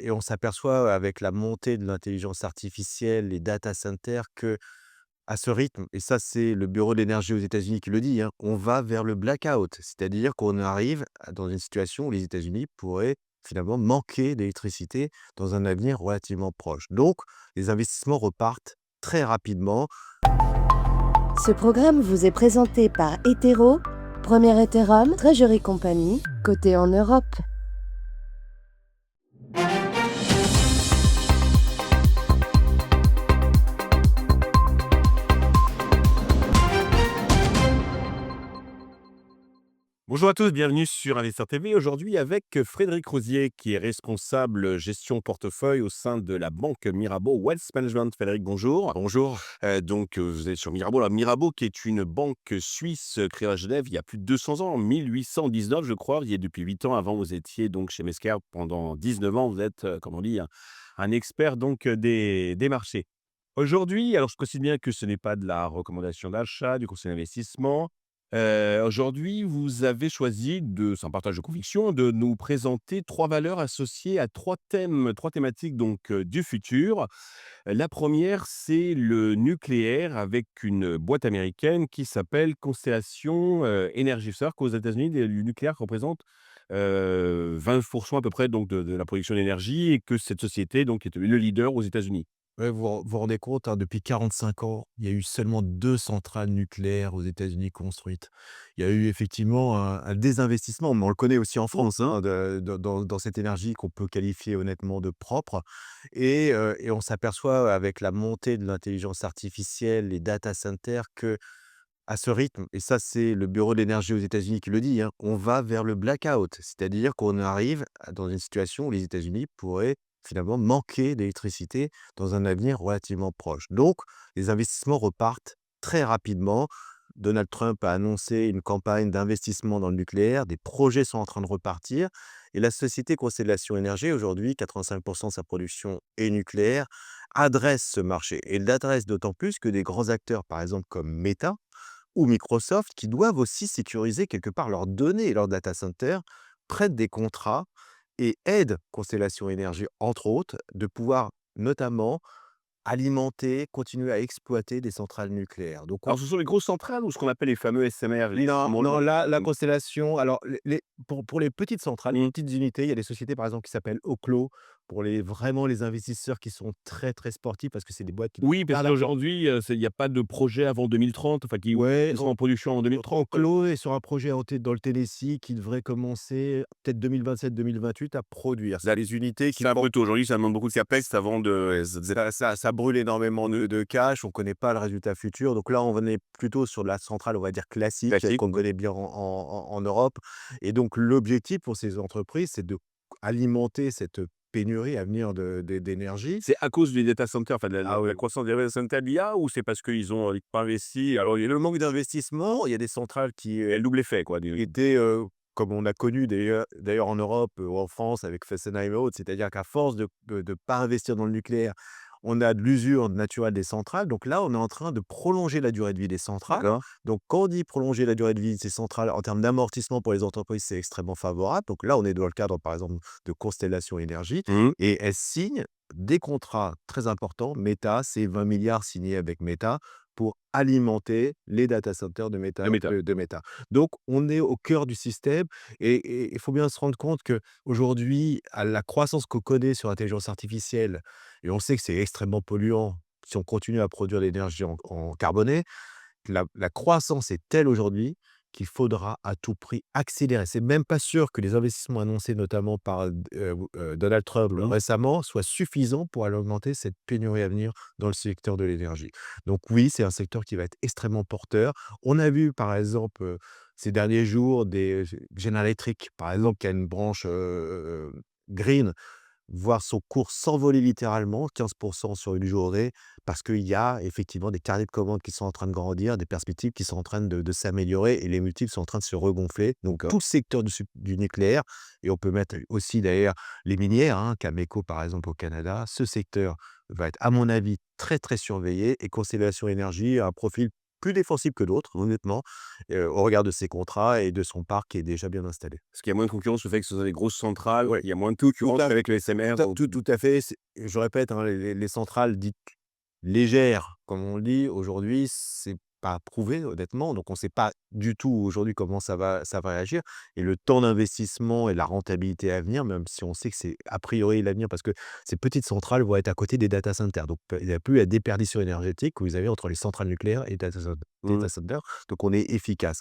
et on s'aperçoit avec la montée de l'intelligence artificielle, les data centers, que à ce rythme, et ça, c'est le Bureau de l'énergie aux États-Unis qui le dit, hein, on va vers le blackout. C'est-à-dire qu'on arrive dans une situation où les États-Unis pourraient finalement manquer d'électricité dans un avenir relativement proche. Donc, les investissements repartent très rapidement. Ce programme vous est présenté par Etero, Premier Ethereum, Treasury Company, coté en Europe. Bonjour à tous, bienvenue sur Investir TV. Aujourd'hui avec Frédéric Rosier, qui est responsable gestion portefeuille au sein de la banque Mirabeau Wealth Management. Frédéric, bonjour. Bonjour. Vous êtes sur Mirabeau. Alors, Mirabeau, qui est une banque suisse créée à Genève il y a plus de 200 ans, en 1819, je crois. Vous y êtes depuis 8 ans. Avant, vous étiez donc chez Mesquer pendant 19 ans. Vous êtes, comme on dit, un expert donc des marchés. Aujourd'hui, alors je précise bien que ce n'est pas de la recommandation d'achat, du conseil d'investissement. Aujourd'hui, vous avez choisi c'est un partage de conviction, de nous présenter 3 valeurs associées à 3 thèmes, 3 thématiques donc, du futur. La première, c'est le nucléaire avec une boîte américaine qui s'appelle Constellation, Energy. Faut savoir qu'aux États-Unis, le nucléaire représente, 20 à peu près donc de la production d'énergie, et que cette société donc est le leader aux États-Unis. Ouais, vous rendez compte, hein, depuis 45 ans, il y a eu seulement 2 centrales nucléaires aux États-Unis construites. Il y a eu effectivement un désinvestissement, mais on le connaît aussi en France, hein, dans cette énergie qu'on peut qualifier honnêtement de propre, et on s'aperçoit avec la montée de l'intelligence artificielle, les data centers, que à ce rythme, et ça, c'est le Bureau de l'énergie aux États-Unis qui le dit, hein, on va vers le blackout. C'est-à-dire qu'on arrive dans une situation où les États-Unis pourraient finalement manquer d'électricité dans un avenir relativement proche. Donc, les investissements repartent très rapidement. Donald Trump a annoncé une campagne d'investissement dans le nucléaire, des projets sont en train de repartir, et la société Constellation Énergie, aujourd'hui, 85% de sa production est nucléaire, adresse ce marché. Et l'adresse d'autant plus que des grands acteurs, par exemple comme Meta, ou Microsoft, qui doivent aussi sécuriser quelque part leurs données et leurs data centers, prennent des contrats et aident Constellation Énergie, entre autres, de pouvoir notamment alimenter, continuer à exploiter des centrales nucléaires. Donc on Alors, ce sont les grosses centrales ou ce qu'on appelle les fameux SMR, les non, small non, la mmh, Constellation, alors pour les petites centrales, les mmh. petites unités, il y a des sociétés par exemple qui s'appellent Oklo, pour vraiment les investisseurs qui sont très, très sportifs, parce que c'est des boîtes qui Oui, parce perdent. qu'aujourd'hui, il y a pas de projet avant 2030, enfin Ouais, qui seront en production en 2030, quoi. Oklo est sur un projet dans le Tennessee qui devrait commencer peut-être 2027-2028 à produire. C'est des unités qui C'est un font peu tôt. Aujourd'hui, ça demande beaucoup de capex avant de ça brûle énormément de cash, on connaît pas le résultat futur. Donc là, on est plutôt sur de la centrale, on va dire classique, classique. qu'on connaît bien en Europe. Et donc l'objectif pour ces entreprises, c'est de alimenter cette pénurie à venir d'énergie. C'est à cause du data center, enfin de la Ah oui. la croissance des data centers l'IA, ou c'est parce qu'ils ont, pas investi? Alors, il y a Le manque d'investissement, il y a des centrales le double effet, quoi, qui étaient, comme on a connu d'ailleurs en Europe, ou en France avec Fessenheim et autres, c'est-à-dire qu'à force de pas investir dans le nucléaire, on a de l'usure naturelle des centrales. Donc là, on est en train de prolonger la durée de vie des centrales. d'accord. Donc quand on dit prolonger la durée de vie de ces centrales en termes d'amortissement pour les entreprises, c'est extrêmement favorable. Donc là, on est dans le cadre, par exemple, de Constellation Énergie, Mmh. et elles signent des contrats très importants. Meta, c'est 20 milliards signés avec Meta pour alimenter les data centers de Meta De métal. de Meta. Donc on est au cœur du système, et il faut bien se rendre compte qu'aujourd'hui, à la croissance qu'on connaît sur l'intelligence artificielle, et on sait que c'est extrêmement polluant si on continue à produire de l'énergie en carbonée, la croissance est telle aujourd'hui qu'il faudra à tout prix accélérer. C'est même pas sûr que les investissements annoncés notamment par, Donald Trump Mmh. récemment soient suffisants pour aller augmenter cette pénurie à venir dans le secteur de l'énergie. Donc oui, c'est un secteur qui va être extrêmement porteur. On a vu par exemple, ces derniers jours General Electric par exemple, qui a une branche, green, voir son cours s'envoler littéralement, 15% sur une journée, parce qu'il y a effectivement des carnets de commandes qui sont en train de grandir, des perspectives qui sont en train de s'améliorer, et les multiples sont en train de se regonfler. Donc D'accord. tout le secteur du nucléaire, et on peut mettre aussi d'ailleurs les minières, hein, Cameco par exemple au Canada, ce secteur va être à mon avis très, très surveillé, et Constellation Énergie a un profil plus défensible que d'autres, honnêtement, au regard de ses contrats et de son parc qui est déjà bien installé. Parce qu'il y a moins de concurrence, le fait que ce soit des grosses centrales, Oui, il y a moins de tout concurrence à avec le SMR, donc tout à fait. Je répète, hein, les centrales dites légères, comme on le dit aujourd'hui, c'est pas prouvé honnêtement, donc on ne sait pas du tout aujourd'hui comment ça va réagir et le temps d'investissement et la rentabilité à venir, même si on sait que c'est a priori l'avenir parce que ces petites centrales vont être à côté des data centers, donc il n'y a plus la déperdition énergétique que vous avez entre les centrales nucléaires et mmh. data centers, donc on est efficace.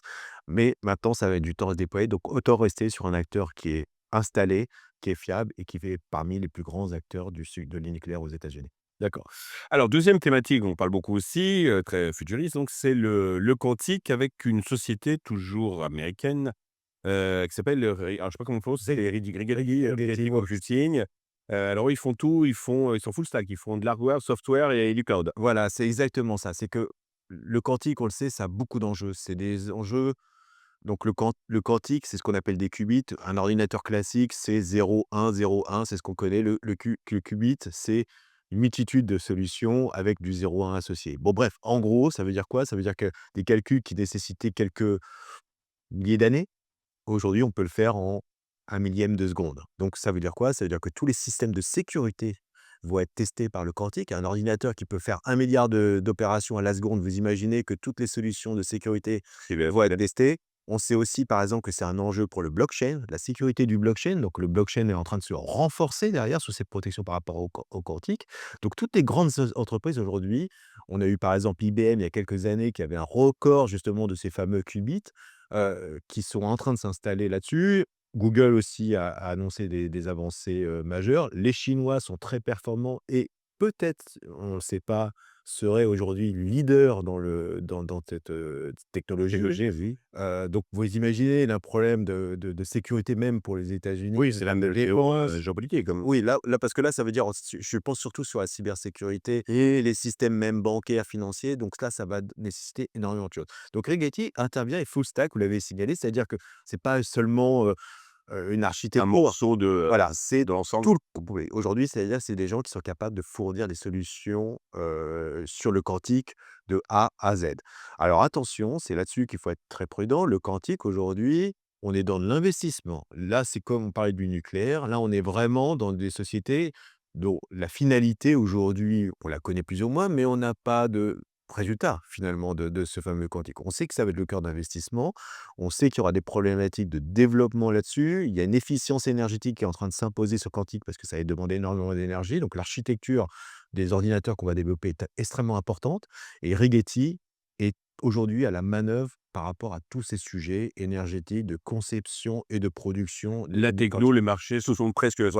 Mais maintenant ça va être du temps à se déployer, donc autant rester sur un acteur qui est installé, qui est fiable et qui fait parmi les plus grands acteurs du de nucléaire aux États-Unis. D'accord. Alors deuxième thématique dont on parle beaucoup aussi, très futuriste donc, c'est le quantique avec une société toujours américaine, qui s'appelle, alors je sais pas comment on prononce, c'est les Rigetti Computing. Alors ils font tout, ils sont full stack, ils font de l'hardware, software et du cloud. Voilà, c'est exactement ça. C'est que le quantique, on le sait, ça a beaucoup d'enjeux. C'est des enjeux donc le quantique, c'est ce qu'on appelle des qubits. Un ordinateur classique, c'est 0, 1, 0, 1, c'est ce qu'on connaît. Le qubit, c'est une multitude de solutions avec du 0, 1 associé. Bon bref, en gros, ça veut dire quoi? Ça veut dire que des calculs qui nécessitaient quelques milliers d'années, aujourd'hui, on peut le faire en un millième de seconde. Donc ça veut dire quoi? Ça veut dire que tous les systèmes de sécurité vont être testés par le quantique. Un ordinateur qui peut faire 1 milliard d'opérations à la seconde, vous imaginez que toutes les solutions de sécurité C'est le vont être testées. On sait aussi, par exemple, que c'est un enjeu pour le blockchain, la sécurité du blockchain. Donc le blockchain est en train de se renforcer derrière sous ses protections par rapport au quantique. Donc toutes les grandes entreprises aujourd'hui, on a eu par exemple IBM il y a quelques années qui avait un record justement de ces fameux qubits qui sont en train de s'installer là-dessus. Google aussi a annoncé des avancées, majeures. Les Chinois sont très performants et peut-être, on ne sait pas, seraient aujourd'hui leaders dans cette, technologie. technologie, oui. Donc vous imaginez un problème de sécurité même pour les États-Unis Oui, en c'est l'un termes de des géants, défense. géopolitiques comme Oui, là parce que là, ça veut dire je pense surtout sur la cybersécurité et les systèmes même bancaires, financiers, donc là, ça va nécessiter énormément de choses. Donc Rigetti intervient et full stack, vous l'avez signalé, c'est-à-dire que c'est pas seulement, une un architecture. morceau Voilà, c'est de l'ensemble. tout le oui, aujourd'hui, c'est-à-dire c'est des gens qui sont capables de fournir des solutions, sur le quantique de A à Z. Alors attention, c'est là-dessus qu'il faut être très prudent. Le quantique aujourd'hui, on est dans de l'investissement. Là, c'est comme on parlait du nucléaire, là, on est vraiment dans des sociétés dont la finalité aujourd'hui, on la connaît plus ou moins, mais on n'a pas de résultat finalement de ce fameux quantique. On sait que ça va être le cœur d'investissement, on sait qu'il y aura des problématiques de développement là-dessus. Il y a une efficience énergétique qui est en train de s'imposer sur quantique parce que ça va demander énormément d'énergie. Donc l'architecture des ordinateurs qu'on va développer est extrêmement importante et Rigetti est aujourd'hui à la manœuvre par rapport à tous ces sujets énergétiques, de conception et de production La du techno, quantique. les marchés sont Voilà.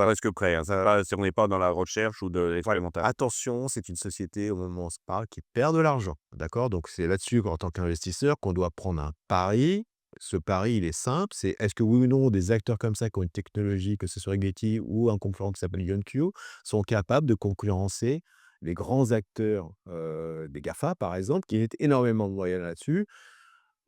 presque prêts, hein. Ça va, on n'est pas dans la recherche ou de Voilà. l'expérimental. Attention, c'est une société, au moment où on se parle, qui perd de l'argent, d'accord? Donc c'est là-dessus qu'en tant qu'investisseur, qu'on doit prendre un pari. Ce pari, il est simple, c'est est-ce que oui ou non des acteurs comme ça qui ont une technologie, que ce soit Rigetti ou un concurrent qui s'appelle IonQ, sont capables de concurrencer les grands acteurs, des GAFA par exemple, qui mettent énormément de moyens là-dessus.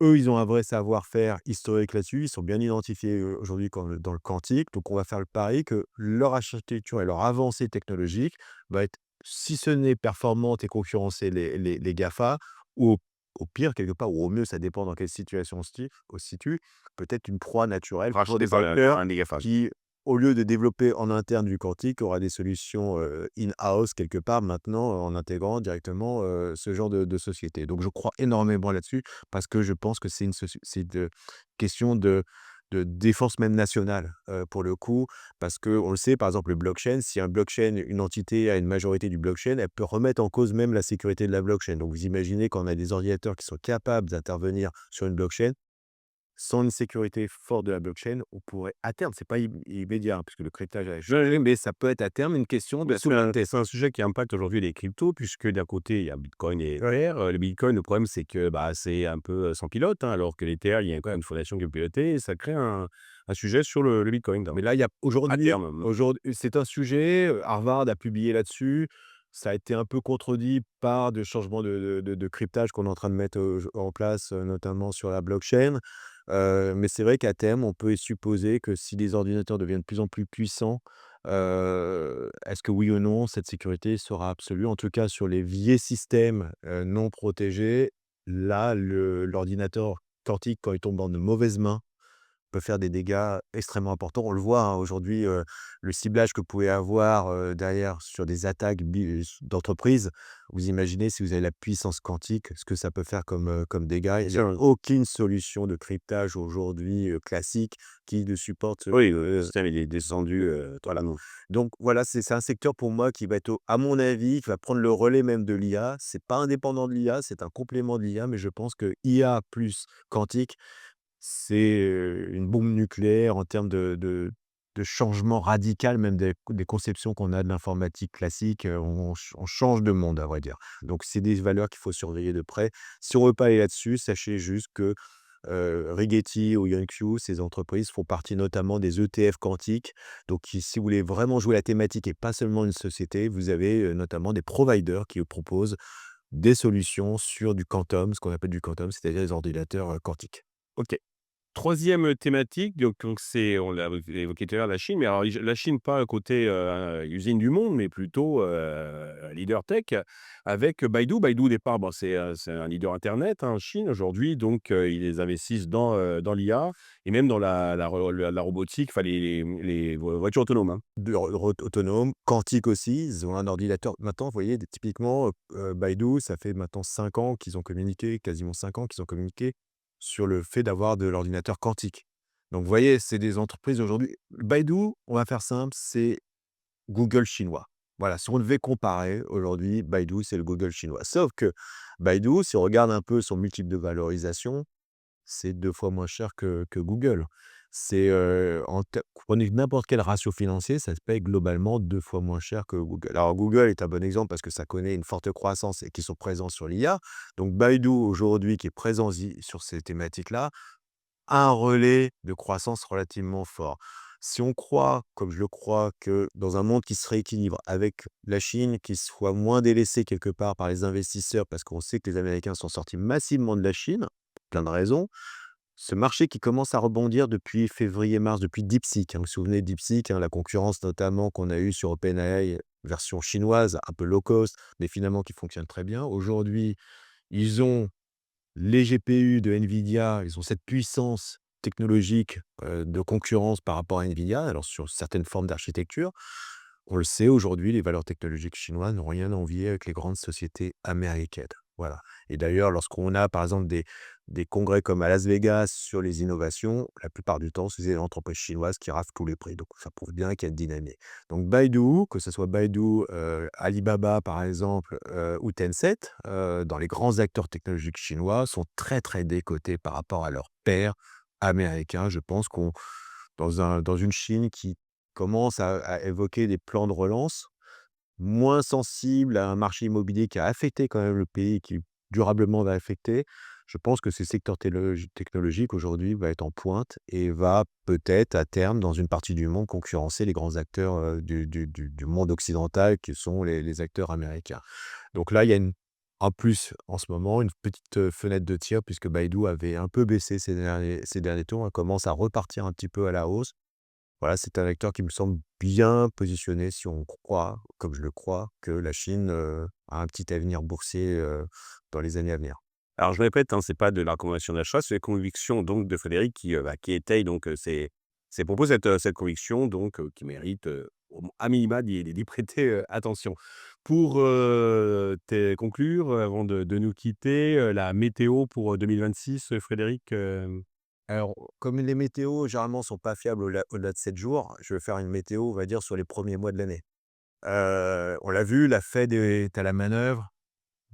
Eux, ils ont un vrai savoir-faire historique là-dessus. Ils sont bien identifiés, aujourd'hui dans le quantique. Donc, on va faire le pari que leur architecture et leur avancée technologique va être, si ce n'est performante et concurrencer les GAFA, ou au pire, quelque part, ou au mieux, ça dépend dans quelle situation on se situe, peut-être une proie naturelle pour Racheté des par acteurs un des GAFA. qui, au lieu de développer en interne du quantique, aura des solutions, in-house quelque part maintenant, en intégrant directement, ce genre de société. Donc je crois énormément là-dessus parce que je pense que c'est de question de défense même nationale, pour le coup. Parce qu'on le sait, par exemple, le blockchain, si un blockchain, une entité a une majorité du blockchain, elle peut remettre en cause même la sécurité de la blockchain. Donc vous imaginez qu'on a des ordinateurs qui sont capables d'intervenir sur une blockchain, sans une sécurité forte de la blockchain, on pourrait à terme, c'est pas immédiat, hein, puisque le cryptage a changé, mais ça peut être à terme une question de Bah, souveraineté. c'est un sujet qui impacte aujourd'hui les cryptos, puisque d'un côté, il y a Bitcoin et Ether. Le Bitcoin, le problème, c'est que bah, c'est un peu sans pilote, hein, alors que l'Ether, il y a quand même une fondation qui est pilotée, et ça crée un sujet sur le Bitcoin. Mais là, il y a À terme. aujourd'hui, c'est un sujet, Harvard a publié là-dessus. Ça a été un peu contredit par des changements de cryptage qu'on est en train de mettre, en place, notamment sur la blockchain. Mais c'est vrai qu'à terme, on peut supposer que si les ordinateurs deviennent de plus en plus puissants, est-ce que oui ou non, cette sécurité sera absolue? En tout cas, sur les vieux systèmes, non protégés, là, l'ordinateur quantique, quand il tombe dans de mauvaises mains, peut faire des dégâts extrêmement importants. On le voit, hein, aujourd'hui, le ciblage que vous pouvez avoir, derrière sur des attaques d'entreprises. Vous imaginez si vous avez la puissance quantique, ce que ça peut faire comme dégâts. Bien Il y a sûr. aucune solution de cryptage aujourd'hui, classique qui ne supporte Oui, le système il est descendu, totalement. donc voilà, c'est un secteur pour moi qui va être au à mon avis, qui va prendre le relais même de l'IA. C'est pas indépendant de l'IA, c'est un complément de l'IA, mais je pense que IA plus quantique, c'est, une bombe nucléaire en termes de changement radical même des conceptions qu'on a de l'informatique classique, on change de monde à vrai dire. Donc c'est des valeurs qu'il faut surveiller de près. Si on veut pas aller là-dessus, sachez juste que, Rigetti ou IonQ, ces entreprises font partie notamment des ETF quantiques. Donc si vous voulez vraiment jouer la thématique et pas seulement une société, vous avez, notamment des providers qui proposent des solutions sur du quantum, ce qu'on appelle du quantum, c'est-à-dire des ordinateurs, quantiques. OK. Troisième thématique, donc c'est on l'a évoqué tout à l'heure, la Chine, mais alors la Chine pas côté, usine du monde, mais plutôt, leader tech avec Baidu. Baidu au départ, bon c'est un leader internet, hein, en Chine aujourd'hui, donc ils investissent dans l'IA et même dans la robotique, enfin les voitures autonomes, hein. De autonome, quantique aussi, ils ont un ordinateur maintenant, vous voyez, typiquement, Baidu, ça fait maintenant 5 ans qu'ils ont communiqué, quasiment 5 ans qu'ils ont communiqué sur le fait d'avoir de l'ordinateur quantique. Donc vous voyez, c'est des entreprises aujourd'hui Baidu, on va faire simple, c'est Google chinois. Voilà, si on devait comparer aujourd'hui, Baidu, c'est le Google chinois. Sauf que Baidu, si on regarde un peu son multiple de valorisation, c'est 2 fois moins cher que Google. C'est, en ter prenez n'importe quel ratio financier, ça se paye globalement 2 fois moins cher que Google. Alors Google est un bon exemple parce que ça connaît une forte croissance et qu'ils sont présents sur l'IA. Donc Baidu aujourd'hui qui est présent sur ces thématiques-là, a un relais de croissance relativement fort. Si on croit, comme je le crois, que dans un monde qui se rééquilibre avec la Chine qui soit moins délaissée quelque part par les investisseurs, parce qu'on sait que les Américains sont sortis massivement de la Chine, pour plein de raisons. Ce marché qui commence à rebondir depuis février-mars, depuis DeepSeek, hein. Vous vous souvenez de DeepSeek, hein, la concurrence notamment qu'on a eue sur OpenAI, version chinoise, un peu low cost, mais finalement qui fonctionne très bien. Aujourd'hui, ils ont les GPU de NVIDIA, ils ont cette puissance technologique, de concurrence par rapport à NVIDIA, alors sur certaines formes d'architecture. On le sait aujourd'hui, les valeurs technologiques chinoises n'ont rien à envier avec les grandes sociétés américaines. Voilà. Et d'ailleurs, lorsqu'on a par exemple des congrès comme à Las Vegas sur les innovations, la plupart du temps, c'est des entreprises chinoises qui raflent tous les prix. Donc ça prouve bien qu'il y a une dynamique. Donc Baidu, que ce soit Baidu, Alibaba par exemple, ou Tencent, dans les grands acteurs technologiques chinois, sont très, très décotés par rapport à leurs pairs américains. Je pense qu'on dans une Chine qui commence à évoquer des plans de relance, moins sensible à un marché immobilier qui a affecté quand même le pays, qui durablement va affecter. Je pense que ce secteur technologique aujourd'hui va être en pointe et va peut-être à terme, dans une partie du monde, concurrencer les grands acteurs, du monde occidental qui sont les acteurs américains. Donc là, il y a en plus, en ce moment, une petite, fenêtre de tir puisque Baidu avait un peu baissé ces derniers tours, hein, commence à repartir un petit peu à la hausse. Voilà, c'est un acteur qui me semble bien positionné si on croit, comme je le crois, que la Chine, a un petit avenir boursier, dans les années à venir. Alors je répète, hein, c'est pas de la recommandation d'achat, c'est les convictions donc de Frédéric qui étaye donc ses propos, cette conviction donc qui mérite, à minima d'y prêter, attention. Pour, conclure, avant de nous quitter, la météo pour, 2026, Frédéric, Alors, comme les météos généralement sont pas fiables au-delà de 7 jours, je vais faire une météo, on va dire, sur les premiers mois de l'année. On l'a vu, la Fed est à la manœuvre.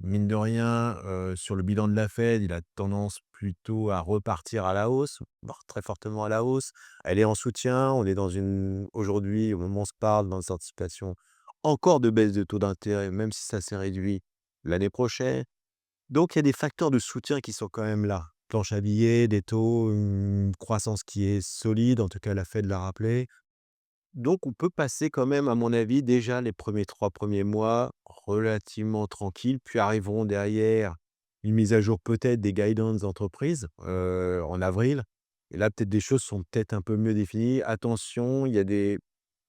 Mine de rien, sur le bilan de la Fed, il a tendance plutôt à repartir à la hausse, voire très fortement à la hausse. Elle est en soutien, on est aujourd'hui, au moment où on se parle, dans une anticipation encore de baisse de taux d'intérêt, même si ça s'est réduit l'année prochaine. Donc il y a des facteurs de soutien qui sont quand même là. Planche à billets, des taux, une croissance qui est solide, en tout cas la Fed l'a rappelé. Donc on peut passer quand même, à mon avis, déjà les 3 premiers mois relativement tranquilles, puis arriveront derrière une mise à jour peut-être des guidance d'entreprise, en avril et là peut-être des choses sont peut-être un peu mieux définies. Attention, il y a des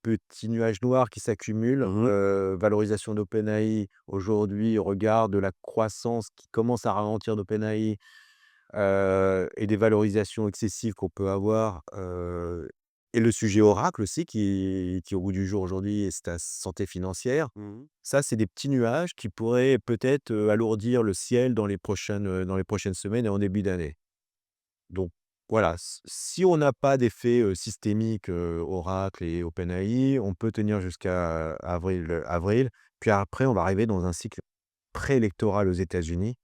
petits nuages noirs qui s'accumulent. Mmh. Valorisation d'OpenAI aujourd'hui au regard de la croissance qui commence à ralentir d'OpenAI, et des valorisations excessives qu'on peut avoir, et le sujet Oracle aussi qui est au bout du jour aujourd'hui et c'est ta santé financière. Mmh. Ça, c'est des petits nuages qui pourraient peut-être, alourdir le ciel dans les prochaines semaines et en début d'année. Donc voilà, si on n'a pas d'effet, systémique, Oracle et OpenAI, on peut tenir jusqu'à avril, puis après on va arriver dans un cycle préélectoral aux États-Unis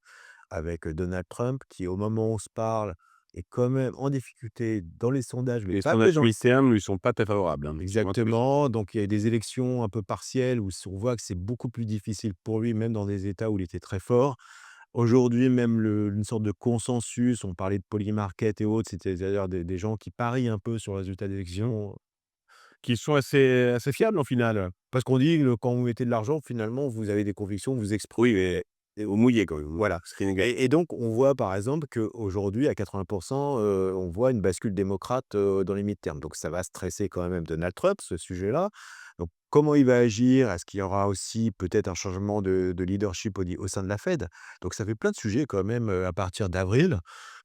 avec, Donald Trump qui, au moment où on se parle, est quand même en difficulté dans les sondages, mais Les pas que sondages dans lycéens ne lui sont pas très favorables, hein, souvent plus. exactement, donc il y a des élections un peu partielles où on voit que c'est beaucoup plus difficile pour lui, même dans des États où il était très fort. Aujourd'hui, même une sorte de consensus, on parlait de Polymarket et autres, c'est-à-dire des gens qui parient un peu sur le résultat d'élection. Qui sont assez fiables, en final. Parce qu'on dit que quand vous mettez de l'argent, finalement, vous avez des convictions, vous exprimez. Oui, mais au mouillé quand même, Voilà. ce qui est négatif. Et donc on voit par exemple qu'aujourd'hui à 80 on voit une bascule démocrate, dans les midterms. Donc ça va stresser quand même Donald Trump, ce sujet-là. Donc comment il va agir? Est-ce qu'il y aura aussi peut-être un changement de leadership au sein de la Fed? Donc ça fait plein de sujets quand même, à partir d'avril,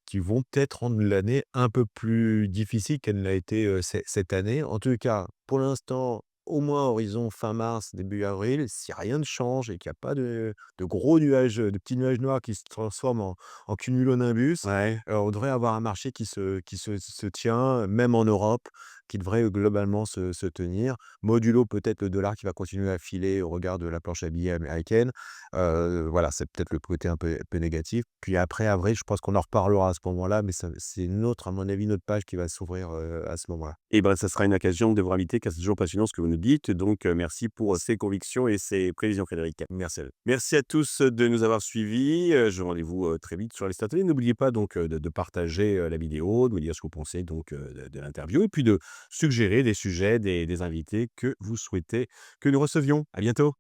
qui vont peut-être rendre l'année un peu plus difficile qu'elle ne l'a été, cette année. En tout cas, pour l'instant, au moins horizon fin mars, début avril, si rien ne change et qu'il y a pas de gros nuages, de petits nuages noirs qui se transforment en cumulonimbus, Ouais. on devrait avoir un marché qui se tient, même en Europe, qui devrait, globalement se tenir. Modulo peut-être le dollar qui va continuer à filer au regard de la planche à billets américaine. Voilà, c'est peut-être le côté un peu négatif. Puis après avril, je pense qu'on en reparlera à ce moment-là, mais ça c'est une autre, à mon avis, une autre page qui va s'ouvrir, à ce moment-là. Et ben, ça sera une occasion de vous inviter car c'est toujours passionnant ce que vous nous dites. Donc, merci pour, ces convictions et ces prévisions, Frédéric. Merci à Merci à tous, de nous avoir suivis. Je vous rendez-vous, très vite sur les Télé. N'oubliez pas donc, de partager, la vidéo, de me dire ce que vous pensez donc, de l'interview et puis de suggérer des sujets, des invités que vous souhaitez que nous recevions. À bientôt.